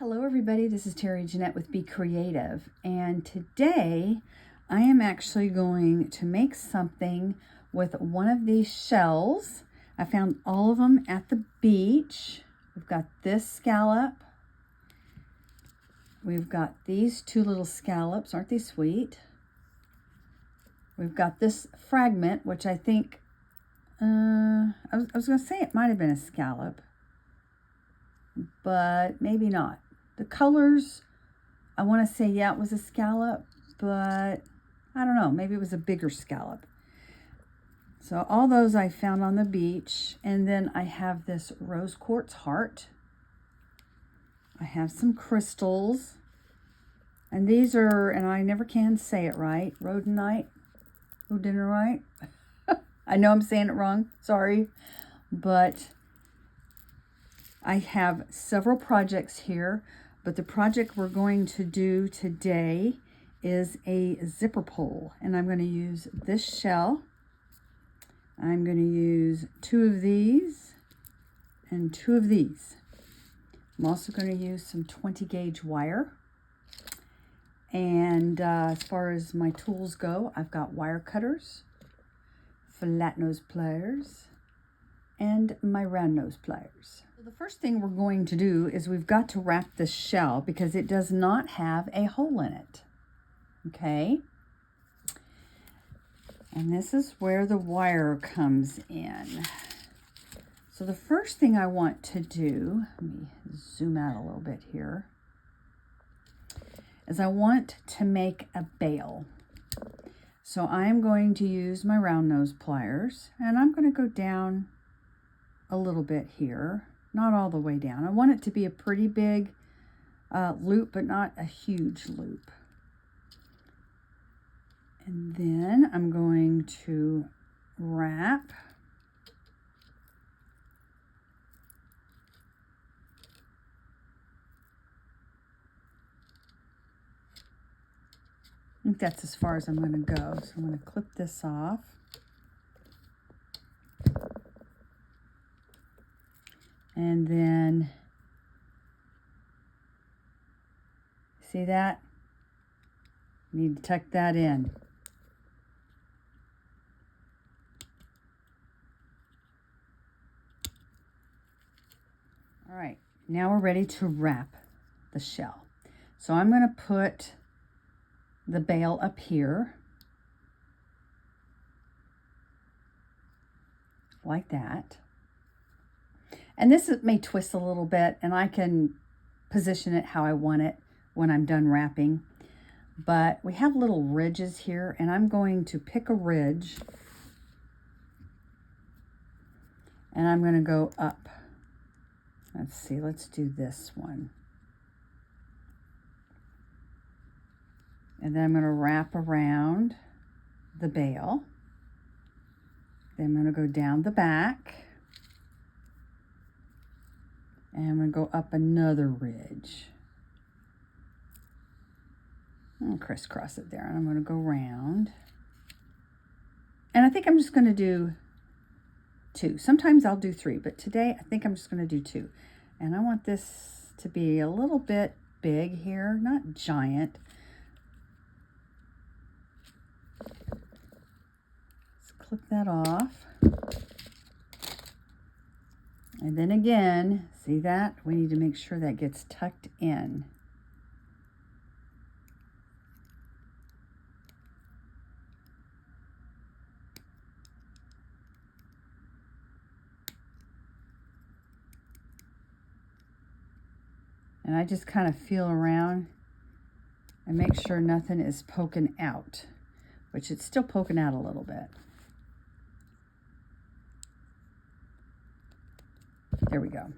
Hello everybody, this is Terry Jeanette with Be Creative, and today I am actually going to make something with one of these shells. I found all of them at the beach. We've got this scallop. We've got these two little scallops. Aren't they sweet? We've got this fragment, which I think, I was going to say it might have been a scallop, but maybe not. The colors, I want to say, yeah, it was a scallop, but I don't know. Maybe it was a bigger scallop. So all those I found on the beach. And then I have this rose quartz heart. I have some crystals. And these are, and I never can say it right, rhodonite. I know I'm saying it wrong. Sorry. But I have several projects here. But the project we're going to do today is a zipper pull. And I'm going to use this shell. I'm going to use 2 of these and 2 of these. I'm also going to use some 20 gauge wire. And as far as my tools go, I've got wire cutters, flat nose pliers, and my round nose pliers. The first thing we're going to do is we've got to wrap this shell because it does not have a hole in it. Okay? And this is where the wire comes in. So the first thing I want to do, let me zoom out a little bit here, is I want to make a bail. So I'm going to use my round nose pliers, and I'm going to go down a little bit here. Not all the way down. I want it to be a pretty big loop, but not a huge loop. And then I'm going to wrap. I think that's as far as I'm going to go. So I'm going to clip this off. And then, see that? Need to tuck that in. All right, now we're ready to wrap the shell. So I'm going to put the bail up here, like that. And this may twist a little bit, and I can position it how I want it when I'm done wrapping. But we have little ridges here, and I'm going to pick a ridge, and I'm going to go up. Let's see, let's do this one. And then I'm going to wrap around the bail. Then I'm going to go down the back. And I'm going to go up another ridge. I'll crisscross it there. And I'm going to go round. And I think I'm just going to do 2. Sometimes I'll do 3, but today I think I'm just going to do 2. And I want this to be a little bit big here, not giant. Let's clip that off. And then again, see that? We need to make sure that gets tucked in. And I just kind of feel around and make sure nothing is poking out, which it's still poking out a little bit. There we go.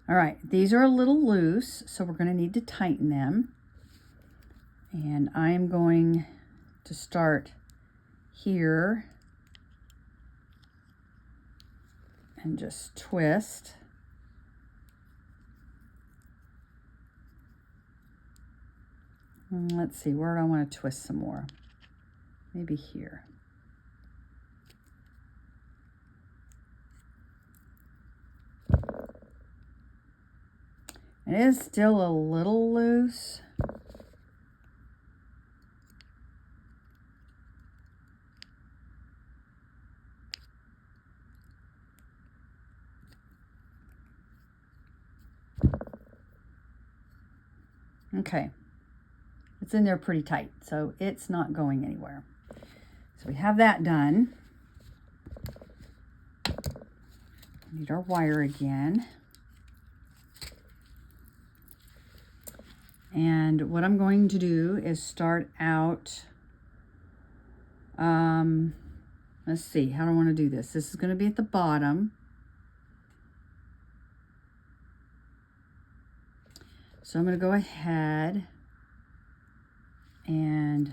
All right, these are a little loose, so we're going to need to tighten them. And I'm going to start here and just twist. Let's see, where do I want to twist some more? Maybe here. It is still a little loose. Okay, it's in there pretty tight, so it's not going anywhere. So we have that done. Need our wire again. And what I'm going to do is start out, let's see, how do I want to do this? This is going to be at the bottom. So I'm going to go ahead and,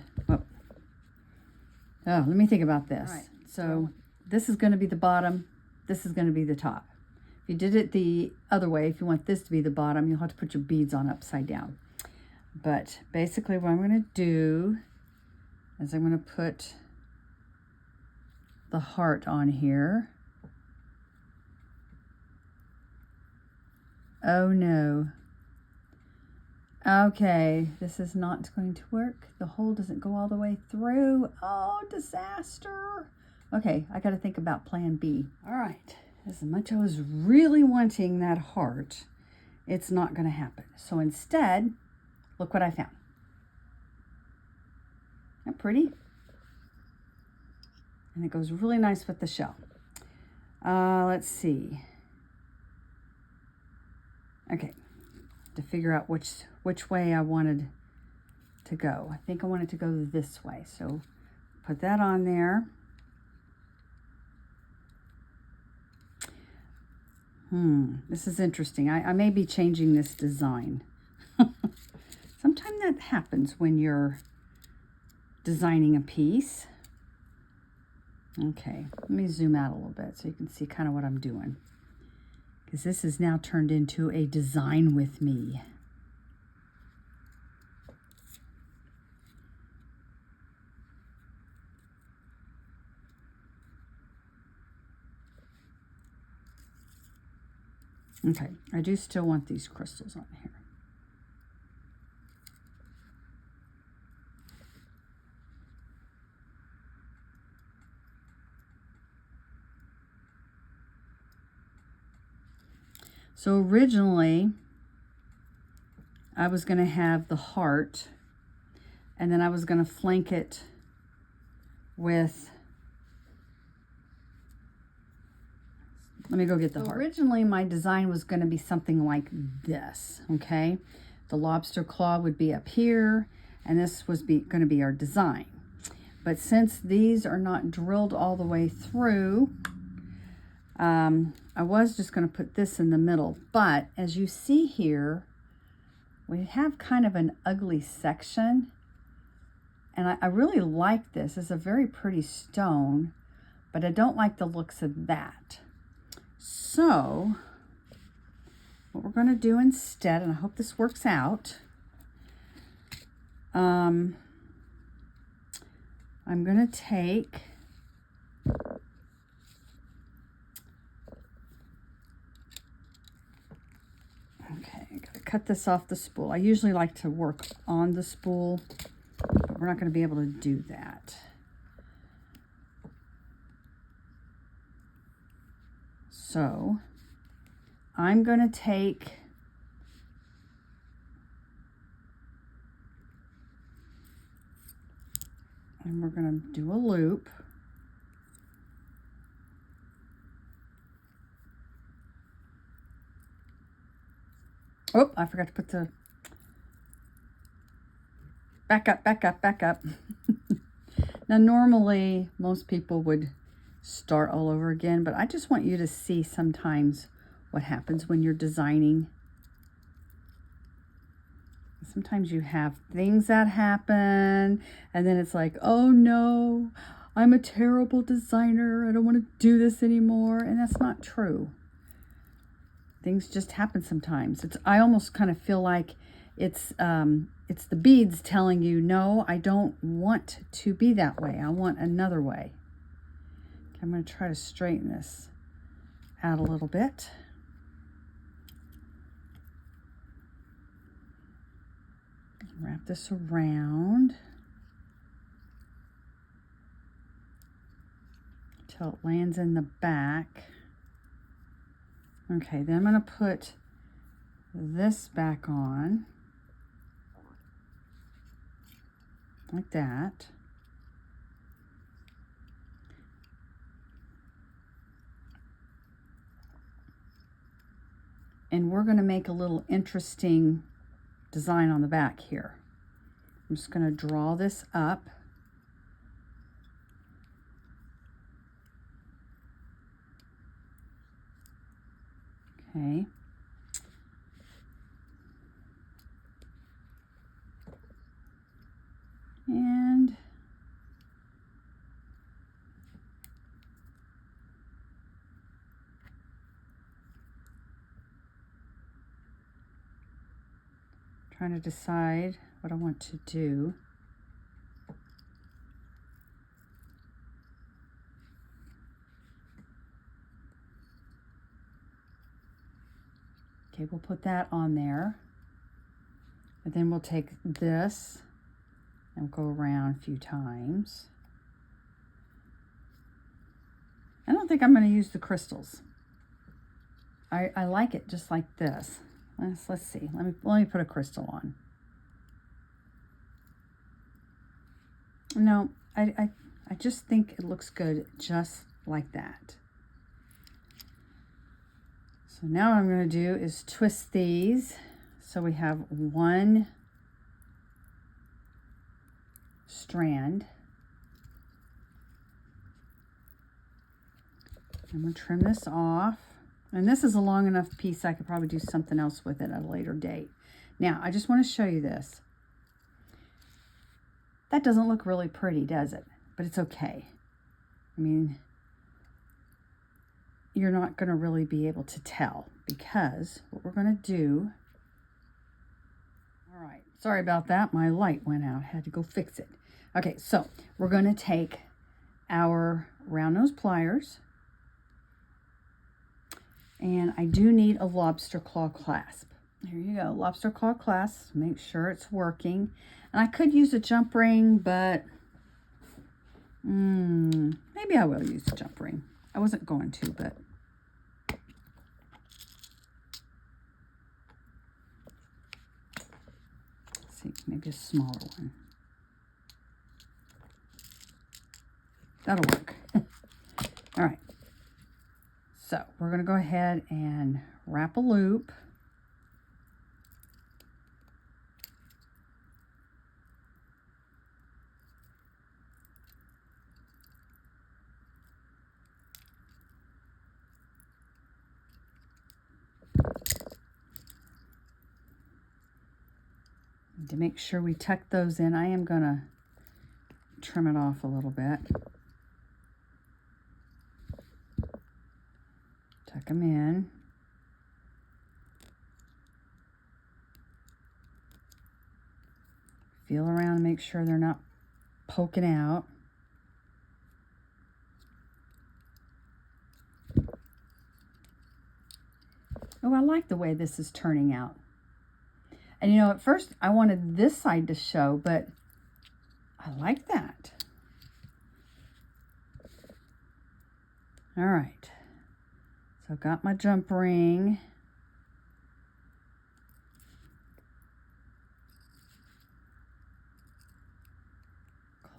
let me think about this. All right. So this is going to be the bottom. This is going to be the top. If you did it the other way, if you want this to be the bottom, you'll have to put your beads on upside down. But basically what I'm going to do is I'm going to put the heart on here. Oh no. Okay, this is not going to work. The hole doesn't go all the way through. Oh, disaster. Okay, I got to think about plan B. All right, as much as I was really wanting that heart, it's not going to happen. So instead, look what I found. Isn't that pretty? And it goes really nice with the shell. Let's see. Okay, to figure out which way I wanted to go. I think I wanted to go this way. So put that on there. This is interesting. I may be changing this design. Sometimes that happens when you're designing a piece. Okay, let me zoom out a little bit so you can see kind of what I'm doing. Because this is now turned into a design with me. Okay, I do still want these crystals on here. So originally, I was going to have the heart, and then I was going to flank it with, let me go get the heart. Originally, my design was going to be something like this, okay? The lobster claw would be up here, and this was going to be our design. But since these are not drilled all the way through, I was just going to put this in the middle. But as you see here, we have kind of an ugly section. And I really like this. It's a very pretty stone, but I don't like the looks of that. So what we're going to do instead, and I hope this works out, I'm going to take I gotta cut this off the spool. I usually like to work on the spool, but we're not going to be able to do that. So I'm going to take and we're going to do a loop. Oh, I forgot to put the back up. Now, normally most people would start all over again, but I just want you to see sometimes what happens when you're designing. Sometimes you have things that happen, and then it's like, oh no, I'm a terrible designer. I don't want to do this anymore. And that's not true. Things just happen sometimes. I almost kind of feel like it's the beads telling you, no, I don't want to be that way. I want another way. Okay, I'm going to try to straighten this out a little bit. Wrap this around till it lands in the back. Okay, then I'm going to put this back on like that. And we're going to make a little interesting design on the back here. I'm just going to draw this up. Okay. And trying to decide what I want to do. Okay, we'll put that on there. And then we'll take this and go around a few times. I don't think I'm going to use the crystals. I like it just like this. Let's see. Let me put a crystal on. No, I just think it looks good just like that. So now what I'm going to do is twist these so we have one strand. I'm going to trim this off. And this is a long enough piece I could probably do something else with it at a later date. Now, I just want to show you this. That doesn't look really pretty, does it? But it's okay. I mean, you're not going to really be able to tell because what we're going to do... All right, sorry about that. My light went out. I had to go fix it. Okay, so we're going to take our round nose pliers. And I do need a lobster claw clasp. Here you go, lobster claw clasp. Make sure it's working. And I could use a jump ring, but maybe I will use a jump ring. I wasn't going to, but let's see, maybe a smaller one. That'll work. All right. So we're going to go ahead and wrap a loop. To make sure we tuck those in, I am going to trim it off a little bit. Tuck them in. Feel around and make sure they're not poking out. Oh, I like the way this is turning out. And you know, at first I wanted this side to show, but I like that. All right. So I've got my jump ring.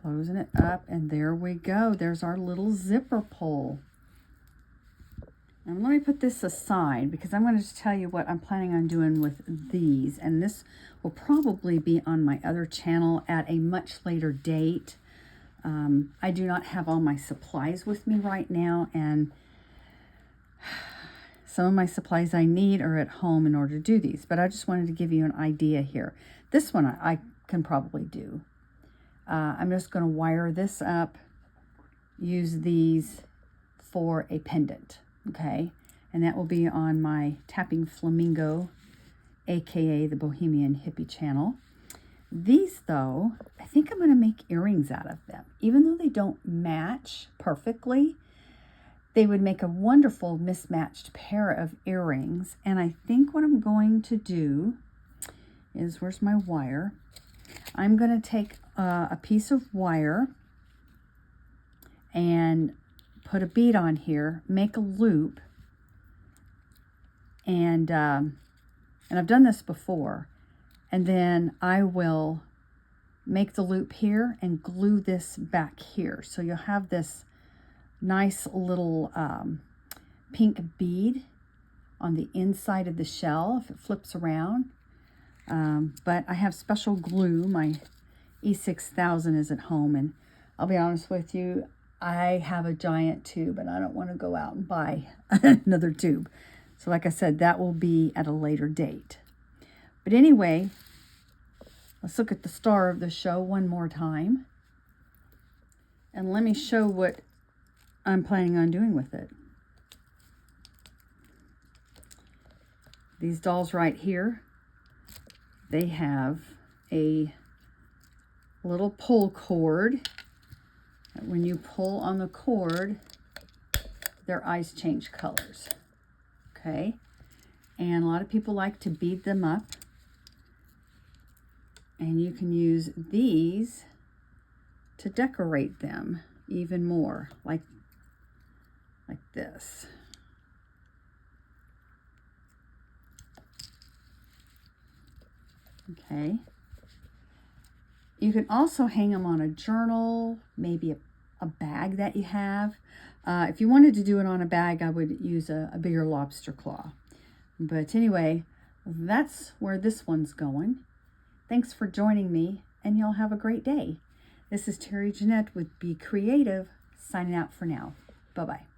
Closing it up, and there we go. There's our little zipper pull. And let me put this aside because I'm going to just tell you what I'm planning on doing with these. And this will probably be on my other channel at a much later date. I do not have all my supplies with me right now, and some of my supplies I need are at home in order to do these. But I just wanted to give you an idea here. This one I can probably do. I'm just going to wire this up, use these for a pendant. Okay, and that will be on my Tappingflamingo, aka the Bohemian Hippie channel. These, though, I think I'm going to make earrings out of them. Even though they don't match perfectly, they would make a wonderful mismatched pair of earrings. And I think what I'm going to do is, where's my wire? I'm going to take a piece of wire and put a bead on here, make a loop, and I've done this before, and then I will make the loop here and glue this back here. So you'll have this nice little pink bead on the inside of the shell if it flips around. But I have special glue. My E6000 is at home, and I'll be honest with you, I have a giant tube and I don't want to go out and buy another tube. So like I said, that will be at a later date. But anyway, let's look at the star of the show one more time. And let me show what I'm planning on doing with it. These dolls right here, they have a little pull cord. When you pull on the cord, their eyes change colors. Okay? And a lot of people like to bead them up. And you can use these to decorate them even more, like this. Okay. You can also hang them on a journal, maybe a bag that you have. If you wanted to do it on a bag, I would use a bigger lobster claw. But anyway, that's where this one's going. Thanks for joining me, and y'all have a great day. This is Terry Jeanette with Be Creative, signing out for now. Bye-bye.